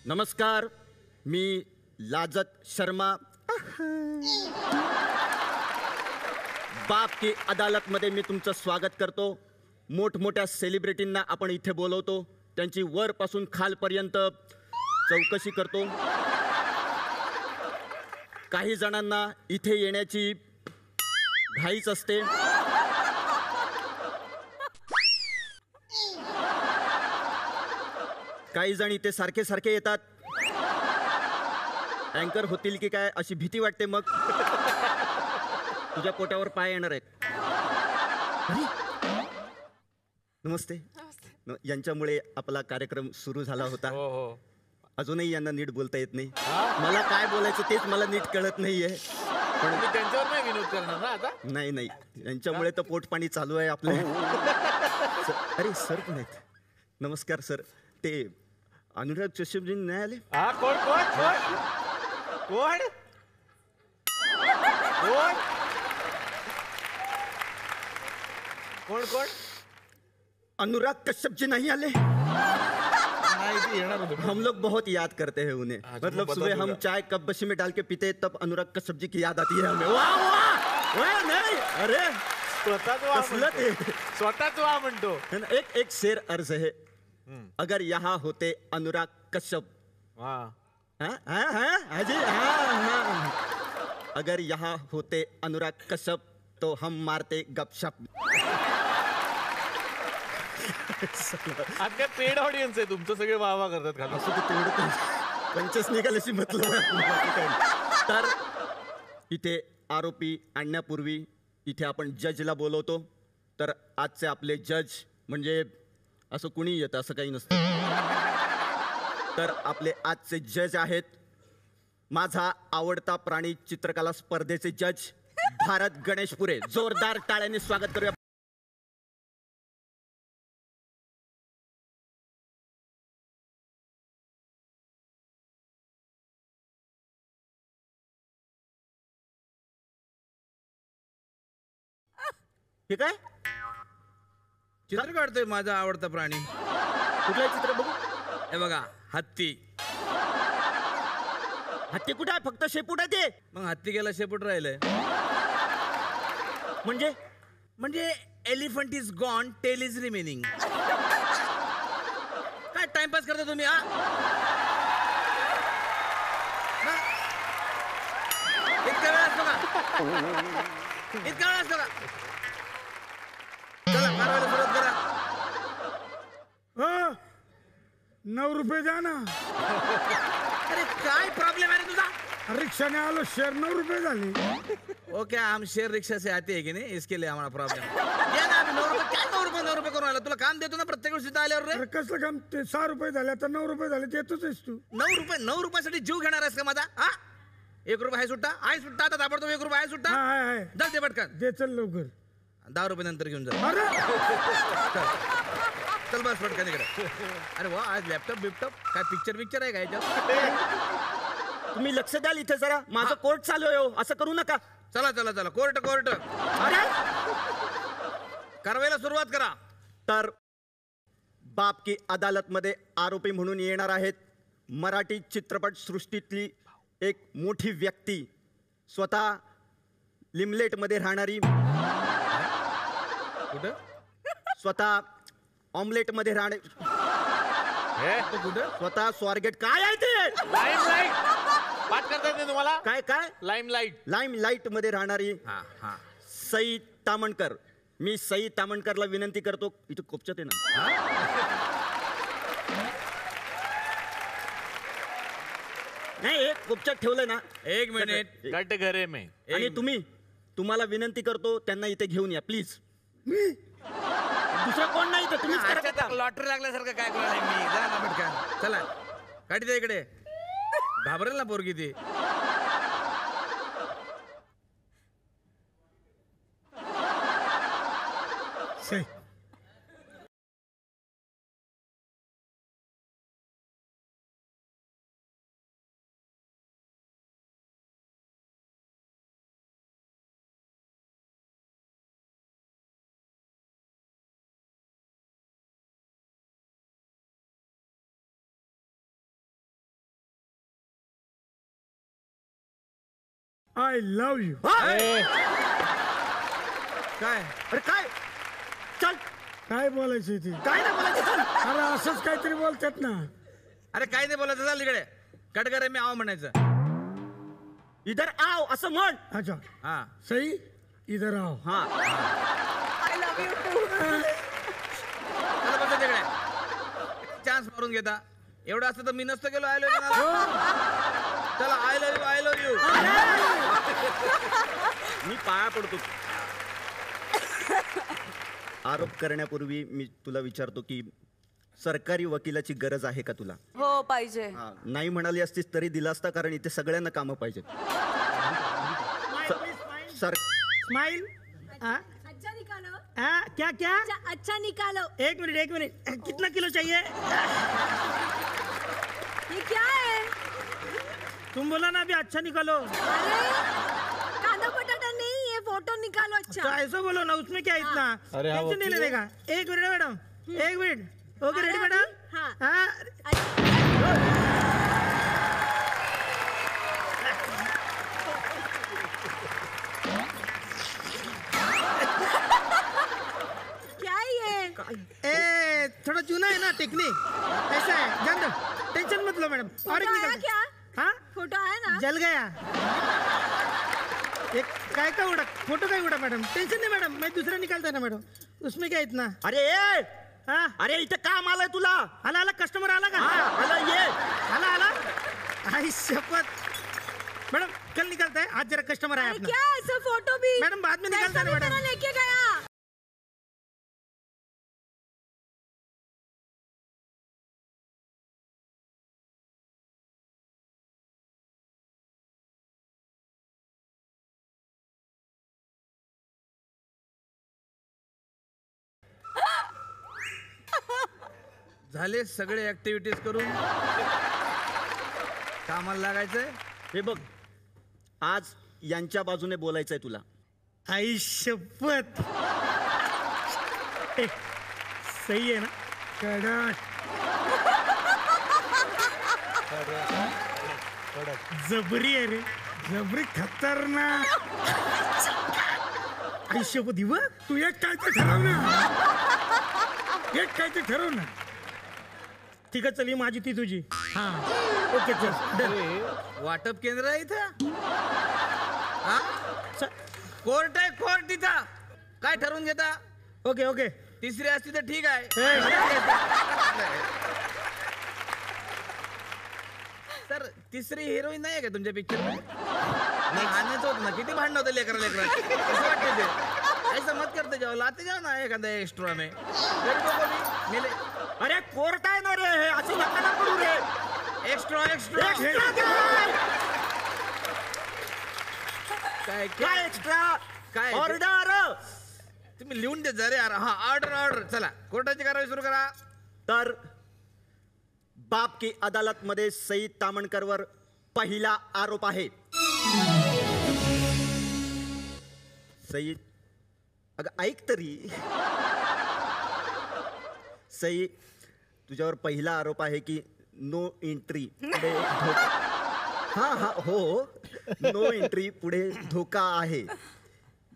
नमस्कार, मी लाजत शर्मा बाप की अदालत मध्ये मी तुमचं स्वागत करतो। मोठमोठ्या सेलिब्रिटींना आपण इथे बोलवतो, त्यांची वरपासून खालपर्यंत चौकशी करतो। काही जणांना इथे येण्याची घाईच असते। काही जण इथे सारखे सारखे येतात। अँकर होतील की काय अशी भीती वाटते। मग तुझ्या पोटावर पाय येणार आहेत। नमस्ते। यांच्यामुळे आपला कार्यक्रम सुरू झाला होता। अजूनही यांना नीट बोलता येत नाही। मला काय बोलायचं तेच मला नीट कळत नाहीये। पण मी त्यांच्यावर नाही विनोद करणार ना आता। नाही नाही, यांच्यामुळे तर पोटपाणी चालू आहे आपलं। अरे सर पण आहेत। नमस्कार सर। ते अनुराग कश्यपजी नाही आले? कोण कोण कोण कोण कोण कोण कोण अनुराग कश्यप जी नहीं आले? हम लोग बहुत याद करते हैं उन्हें। मतलब सुबह हम चाय कप बशी में डाल के पीते तब अनुराग कश्यप जी की याद आती है हमें। वाह वाह वाह। नहीं अरे स्वतःच वा म्हणतो। एक एक शेर अर्ज है। अगर यहाँ होते अनुराग कश्यप, अगर यहाँ होते अनुराग कश्यप तो हम मारते गपशप। आता पेड ऑडियन्स आहे तुमचं, सगळे वाह करतात खाली। असं ते तेवढं पंचस निघाल्याशी मतलब आहे। तर इथे आरोपी आणण्यापूर्वी इथे आपण जजला बोलवतो। तर आजचे आपले जज म्हणजे असं कुणी येतं असं काही नसतं। तर आपले आजचे जज आहेत माझा आवडता प्राणी चित्रकला स्पर्धेचे जज भारत गणेशपुरे। जोरदार टाळ्यांनी स्वागत करूया। हे काय चित्र काढतोय माझा आवडता प्राणी? कुठलं चित्र बघू? हे बघा, हत्ती। हत्ती कुठे आहे? फक्त शेपूट आहे ते। मग हत्ती गेला, शेपूट राहिलंय। म्हणजे म्हणजे elephant is gone, tail is remaining. काय टाइमपास करता तुम्ही? इतका वेळ असतो का? इतका वेळ असतो का? चला कारवाईला सुरुवात करा। 9 रुपये द्या ना। अरे काय प्रॉब्लेम है तुझा? रिक्शाने आलो, शेर 9 रुपये झाले। ओके, हम शेर रिक्शा से आते हैं कि नहीं, इसके लिए हमारा प्रॉब्लेम है ना। 9 रुपये काय 9 रुपये करून आला? तुला काम देतो ना प्रत्येक गोष्टी आल्यावर रे। अरे कसलं काम? ते 6 रुपये झाले, आता 9 रुपये झाले, देतोच आहेस तू। 9 रुपयासाठी जीव घेणार आहेस का माझा? 1 रुपये आहे सुट्टा? आहे सुट्टा आता ताबडतोब 1 रुपये आहे सुट्टा? आहे चल दे पटकन। दे चल लवकर। 10 रुपये नंतर घेऊन जा। अरे चल बस पटकन इकडे। अरे वा, आज लॅपटॉप बिपटॉप काय पिक्चर आहे का याच्यात? तुम्ही लक्ष द्याल इथे जरा, माझं कोर्ट चालू आहे। असं करू नका। चला चला चला, कोर्ट कोर्ट। अरे कारवाईला सुरुवात करा। तर बाप की अदालत मध्ये आरोपी म्हणून येणार आहेत मराठी चित्रपट सृष्टीतली एक मोठी व्यक्ती, स्वतः लिमलेट मध्ये राहणारी, कुठं स्वतः ऑमलेट मध्ये राहणे, कुठं स्वतः स्वारगेट काय आहे ते? लाईमलाईट पाठ करता येते तुम्हाला? काय काय? लाईमलाईट लाईट मध्ये राहणारी सई तामणकर। मी सई तामणकरला विनंती करतो, इथे कोपच्यात आहे ना? नाही, एक कोपच्यात ठेवलंय ना। 1 मिनिट। कट घरे में। आणि तुम्हाला विनंती करतो त्यांना इथे घेऊन या प्लीज। दुसरं कोण नाही, तुम्ही लॉटरी लागल्यासारखं काय करायला मी? जा ना पटकन, चला गाडी द्या इकडे। घाबरेल ना पोरगी ती। सही आय लव्ह यू. काय अरे काय चल काय बोलायचं ते? काय नाही बोलायचं चल. अरे असंच काहीतरी बोलतात ना. अरे काय नाही बोलायचं, चाल इकडे. कट करे मी आव म्हणायचं. इधर आव असं म्हण. अच्छा हा सई इधर आओ. हा आय लव्ह यू टू. चला बसा तिकडे. चान्स मारून घेता. एवढं असतं तर मी नसतं गेलो आय लव्ह यू. चला I love you, I love you. मी पाया पडतो. आरोप करण्यापूर्वी मी तुला विचारतो की सरकारी वकिलाची गरज आहे का तुला? हो पाहिजे. हा, नाही म्हणाली असतीस तरी दिला असता, कारण इथे सगळ्यांना कामं पाहिजेत. Sir smile. अच्छा निकालो. क्या क्या? अच्छा निकालो. एक मिनट कितना किलो चाहिए? ये क्या है? तुम बोला ना अभी अच्छा निकालो. अरे कांदा बटाटा नहीं, ये फोटो निकालो. तो अच्छा ऐसा बोलो ना, उसमें क्या इतना अरे हाँ, टेंशन नहीं वकील लेने का. एक मिनट मैडम, एक मिनट. Okay ready madam. हाँ. हाँ. क्या है ये? ए थोड़ा चूना है ना टेक्निक, ऐसा है. जान दो, टेंशन मत लो मैडम. और एक फोटो आया निकल. क्या? हाँ फोटो आया ना? जल गया. एक काय का उड़ा फोटो काय उड़ा मैडम. टेंशन नहीं मैडम, मैं दूसरा निकालता है ना मैडम. उसमें क्या इतना. अरे ए! हाँ अरे इथे काम आलंय तुला. आला आला कस्टमर आला का. हा आलं ये. आला आला. आई शपथ मैडम, कल निकलता है, आज जरा कस्टमर आया अरे अपना. क्या है ऐसा फोटो भी? मैडम बाद में निकालता है पैसा भी मैडम. मेरा लेके गया. झाले सगळे ऍक्टिव्हिटीज करून कामाला लागायचंय. हे बघ, आज यांच्या बाजूने बोलायचंय तुला. आई शपथ. ए, सही है ना. कडक. जबरी आहे रे. जबरी खतरनाक. आई शपथ हिव. तू एक काय ते ठरव ना. एक काय ते ठरव ना. ठीक आहे, चल ही माझी ती तुझी. हा ओके चल डन. वाटप केंद्र आहे इथं. हा च- कोर्ट आहे, कोर्ट इथं. काय ठरवून घेता? Okay okay. तिसरी असती तर ठीक आहे. सर तिसरी हिरोईन नाही आहे का तुमच्या पिक्चर मध्ये? नाही आणायचं होतं ना. किती भांडण होतं लेकरा कसं वाटतं ते? ऐसा मत करते जाओ, लाते जाओ ना एखादा एक्स्ट्रा में. गरीबों को भी मिले. अरे कोर्ट आहे ना रे हे, असं नका ना करू रे. एक्स्ट्रा एक्स्ट्रा एक्स्ट्रा काय? काय काय एक्स्ट्रा? काय? ऑर्डर. तुम्ही लिहून देत जा रे यार. हा ऑर्डर ऑर्डर. चला कोर्टाची कारवाई सुरू करा. तर बाप की अदालत मध्ये सई तामणकरवर पहिला आरोप आहे. सई अगं ऐक तरी. सई, तुझ्यावर पहिला आरोप आहे की नो एंट्री पुढे हा हा हो, नो एंट्री पुढे धोका आहे.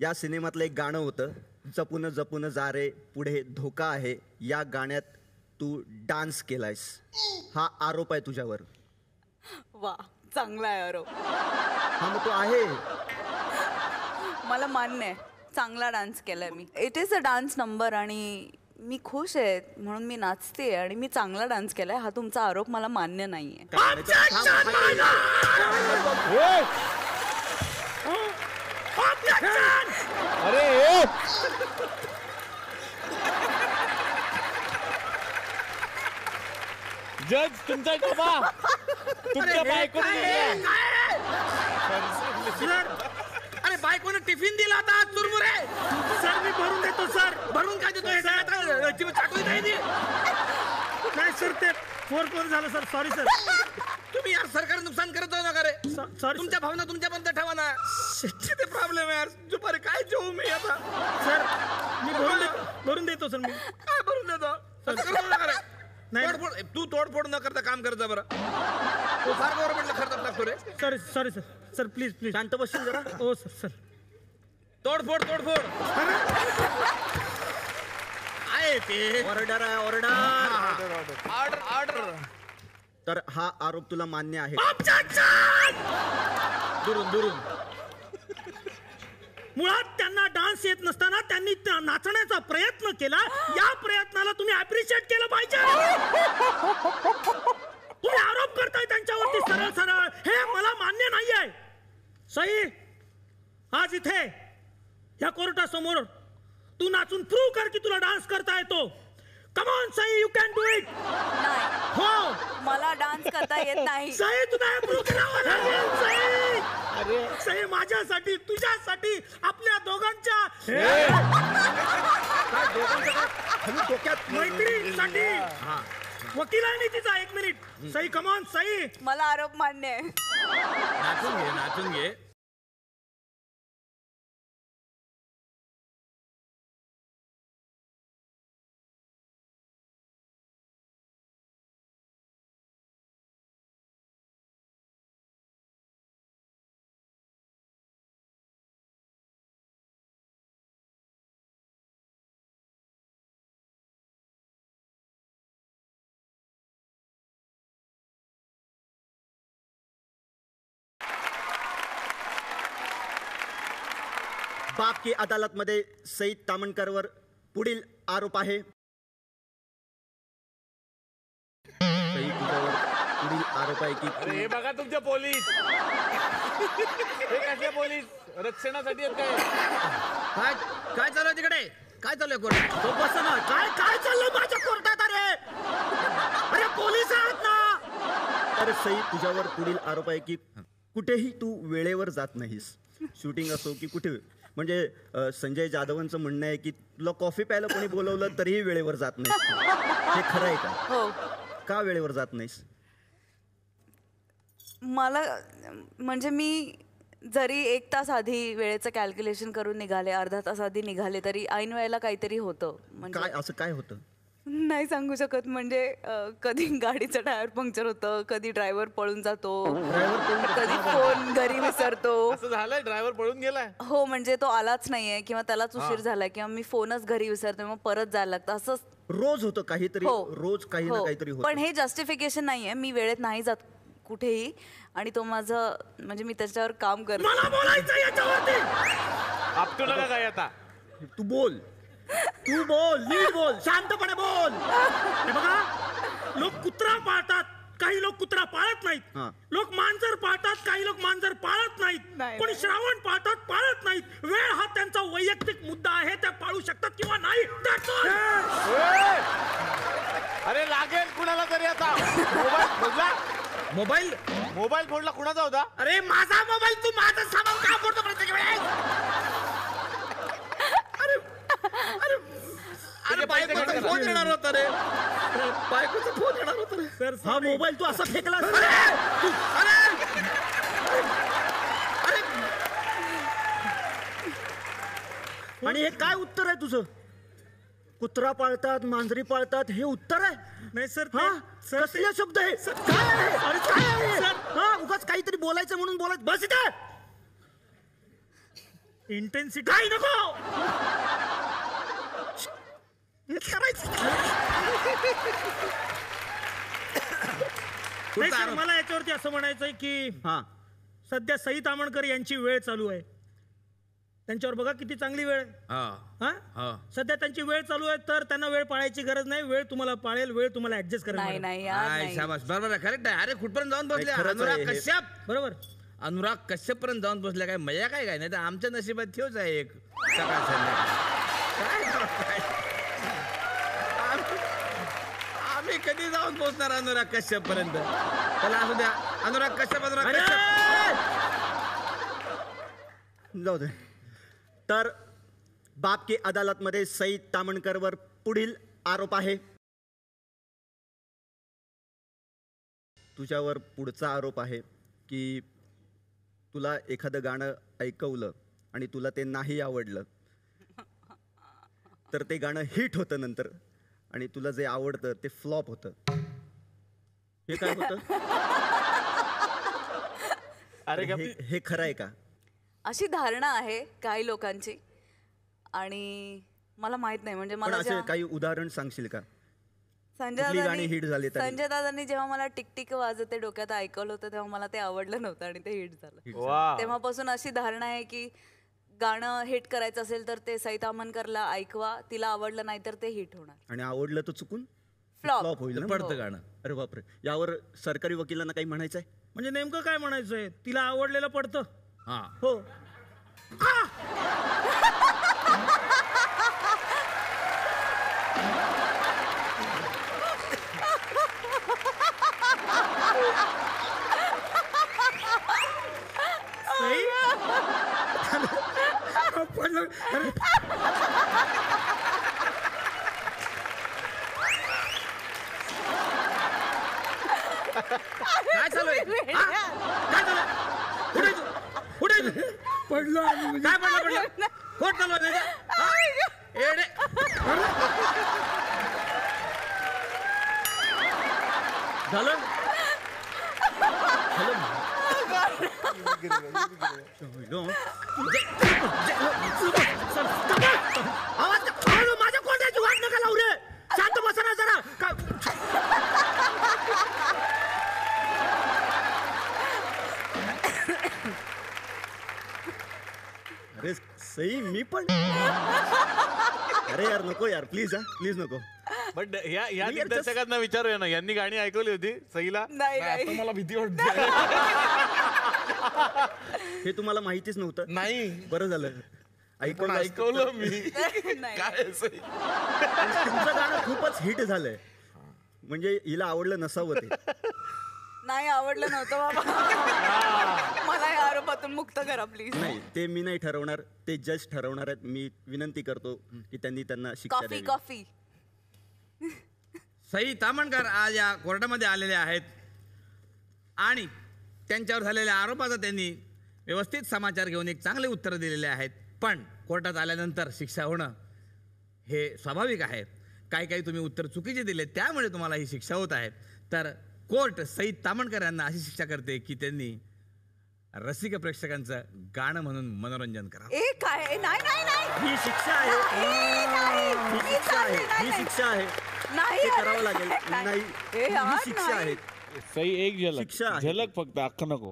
या सिनेमातलं एक गाणं होतं, जपून जपून जा रे पुढे धोका आहे. या गाण्यात तू डान्स केलायस. हा आरोप आहे तुझ्यावर. वा चांगला आहे आरोप. हा मग तो आहे. मला मान्य आहे, चांगला डान्स केलाय मी. It is a dance number आणि मी खुश आहे म्हणून मी नाचते आणि मी चांगला डान्स केलाय. हा तुमचा आरोप मला मान्य नाहीये. अरे जज तुमचा डबा तुमच्या बायकोने अरे बायकोने टिफिन दिला होता आज चुरमुरे. सर मी भरून देतो सर. भरून काय देतो हे सगळं? चाटून नाही ती. नाही सर, ते फोर झालं सर. Sorry sir. तुम्ही यार सरकार नुकसान करत जाऊ नका रे. सॉरी तुमच्या भावना तुमच्या पण ठेवा ना. किती प्रॉब्लेम आहे यार. दुपारी काय जेवू मी आता? सर. मी भरून देतो सर. मी काय भरून देतो? सरकार जाऊ नका रे. नाही. तोडफोड तू तोडफोड न करता काम करत जा बरं. तू फार गव्हर्नमेंटला खर्च टाकतो रे. Sorry sorry sir. Sir please please शांत बसशील जरा. हो सर सर तोडफोड आहे ते ऑर्डर आहे ऑर्डर. Order order. तर हा आरोप तुला मान्य आहे? दुरून मुळात त्यांना डान्स येत नसताना त्यांनी नाचण्याचा प्रयत्न केला. या प्रयत्नाला तुम्ही अप्रिशिएट केलं पाहिजे. तुम्ही आरोप करताय त्यांच्यावरती सरळ सरळ, हे मला मान्य नाहीये. सई, आज इथे या कोर्टासमोर तू नाचून प्रूव्ह कर की तुला डान्स करता येतो. Come on Sai, you can do it. नाही, हो मला डान्स करता येत नाही. सई, तुला हे प्रूव्ह करावं लागेल. सई, सई, माझ्यासाठी, तुझ्यासाठी, आपल्या दोघांच्या डोक्यात मैत्रीसाठी. वकील आहे मी तिचा. 1 minute. Sai, come on Sai. मला आरोप मान्य आहे. नाचून घे. बाप की अदालत मध्ये सई तामणकरवर पुढील आरोप आहे. सई, तुझ्यावर पुढील आरोप आहे की अरे हे बघा तुमचे पोलीस. हे कसे पोलीस रक्षणासाठी आहेत काय? काय चालू आहे तिकडे? काय चालू आहे कोर्टात? तो बस ना. काय काय चाललंय माझ्या कोर्टात? अरे पोलीस आहेत ना. तर सई, तुझ्यावर पुढील आरोप आहे की कुठेही तू वेळेवर जात नाहीस. शूटिंग असो की कुठे. म्हणजे संजय जाधवांचं म्हणणं आहे की तुला कॉफी प्यायला कोणी बोलवलं तरीही वेळेवर जात नाहीस. हे खरं आहे का? हो, का वेळेवर जात नाहीस? मला म्हणजे मी जरी 1 तास आधी वेळेचं कॅल्क्युलेशन करून निघाले, अर्धा तास आधी निघाले, तरी ऐन वेळेला काहीतरी होतं. म्हणजे काय असं काय होतं? नाही सांगू शकत. म्हणजे कधी गाडीचं टायर पंक्चर होतं, कधी ड्रायव्हर पळून जातो, कधी फोन घरी विसरतो. असं झालंय? ड्रायव्हर पळून गेलाय? हो, म्हणजे तो आलाच नाहीये किंवा त्यालाच उशीर झालाय किंवा मी फोनच घरी विसरते, मग परत जायला लागतं. असं रोज होतं काहीतरी. रोज काही ना काहीतरी होतं. पण हे जस्टिफिकेशन नाहीये. मी वेळेत नाही जात कुठेही आणि तो माझं म्हणजे मी त्याच्यावर काम करते. मला बोलायचं याच्यावरती. आपटू नका काय आता. तू बोल, नीट बोल, शांतपणे बोल. हे बघा, लोक कुत्रा पाळतात, काही लोक कुत्रा पाळत नाहीत. हा. लोक मांजर पाळतात, काही लोक मांजर पाळत नाहीत. नाही, कोणी नाही. श्रावण पाळतात, पाळत नाहीत. वेळ हा त्यांचा वैयक्तिक मुद्दा आहे. त्या पाळू शकतात किंवा नाही. That's all. अरे लागेल कुणाला तरी आता. मोबाईल फोडला. मोबाईल फोडला कुणाचा होता? अरे माझा मोबाईल, तू माझं सामान का फोडतो प्रत्येक वेळेस? अरे बायकोचा फोन येणार होता रे. बायकोचा फोन येणार होता रे. सर, हा मोबाईल तू असा फेकला. आणि हे काय उत्तर आहे तुझं? कुत्रा पाळतात, मांजरी पाळतात, हे उत्तर आहे? नाही सर. हा, कसले शब्द आहे? काय आहे? अरे काय आहे? हा, उगाच काहीतरी बोलायचं म्हणून बोलायचं. बस इथे. इंटेन्सिटी काही नको. नाही सर, मला याच्यावरती असं म्हणायचंय की हा, सध्या सई तामणकर यांची वेळ चालू आहे. त्यांच्यावर बघा किती चांगली वेळ आहे. हा, सध्या त्यांची वेळ चालू आहे, तर त्यांना वेळ पाळायची गरज नाही. वेळ तुम्हाला पाळेल, वेळ तुम्हाला ऍडजस्ट करेल. नाही नाही यार, नाही. शाबास, बरोबर आहे, करेक्ट आहे. अरे कुठपर्यंत जाऊन बसले? खरंच आहे अनुराग हे. कश्यप. बरोबर. अनुराग कश्यप पर्यंत जाऊन बसल्या. काय मजा काय नाही तर आमच्या नशिबात ठेवच आहे एक सकाळ संध्याकाळ. आम्ही कधी जाऊन पोहोचणार अनुराग कश्यप पर्यंत? त्याला असू द्या. अनुराग कश्यप. जाऊ दे. तर बाप की अदालत मध्ये सई तामणकरवर पुढील आरोप आहे. तुझ्यावर पुढचा आरोप आहे की तुला एखादं गाणं ऐकवलं आणि तुला ते नाही आवडलं, तर ते गाणं हिट होतं नंतर, आणि तुला जे आवडतं ते फ्लॉप होतं. हे काय होतं? अरे का हे खरं आहे का? अशी धारणा आहे काही लोकांची आणि मला माहित नाही म्हणजे पण मला असे जेव्हा- काही उदाहरण सांगशील का? संजय कुठली गाणी दादांनी hit झाली तरी? संजय दादांनी जेव्हा मला टिकटिक वाजते डोक्यात ऐकवलं होतं तेव्हा मला ते आवडलं नव्हतं आणि ते हिट झालं. वा तेव्हापासून अशी धारणा आहे की गाणं हिट करायचं असेल तर ते सई तामणकरला ऐकवा, तिला आवडलं नाही तर ते हिट होणार. आणि आवडलं तर चुकून फ्लॉप. फ्लॉप होईल ना? पडतं गाणं. अरे बापरे, यावर सरकारी वकिलांना काही म्हणायचं आहे? म्हणजे नेमकं काय म्हणायचंय, तिला आवडलेलं पडतं. हा हो. सई? पडलं. अरे काय चालू आहे? काय चालू आहे? कुठे आहे तू? कुठे आहे तू? पडलो आम्ही म्हणजे. काय पडलं? कोट चालू आहे त्याचं? हा? येडे. झालं? माझ्या कोणाची वाट नका लावू रे. शांत बसा ना जरा. अरे सई मी पण. अरे यार नको यार, प्लीज हा, प्लीज नको. बट ह्या मी दिग्दर्शकांना विचारूया ना, यांनी गाणी ऐकवली होती सईला? नाही आता नाही मला भीती वाटते. हे तुम्हाला माहितीच नव्हतं? नाही बरं झालं पण ऐकवलं असतं ऐकवलं मी. नाही. काय आहे सई? तर. तुमचं गाणं खूपच हिट झालंय, म्हणजे हिला आवडलं नसावं ते. नाही आवडलं नव्हतं बाबा. मला या आरोपातून मुक्त करा प्लीज. नाही ते मी नाही ठरवणार, ते जज ठरवणार आहेत. मी विनंती करतो की त्यांना शिक्षा कॉफी द्यावी. कॉफी. सई तामणकर आज या कोर्टामध्ये आलेले आहेत आणि त्यांच्यावर झालेल्या आरोपाचा त्यांनी व्यवस्थित समाचार घेऊन एक चांगले उत्तर दिलेले आहेत. पण कोर्टात आल्यानंतर शिक्षा होणं हे स्वाभाविक आहे. काही तुम्ही उत्तर चुकीचे दिले त्यामुळे तुम्हाला ही शिक्षा होत आहे. तर कोर्ट सई तामणकर यांना अशी शिक्षा करते की त्यांनी रसिक प्रेक्षकांचं गाणं म्हणून मनोरंजन करावं. ए काय नाही नाही नाही ही शिक्षा आहे, ही शिक्षा आहे, ही शिक्षा आहे. नाही ते अरे, करावं लागेल. नाही. नाही ए यार, ही शिक्षा नाही. आहे. सई एक शिक्षा आहे. झलक फक्त अख्खं नको.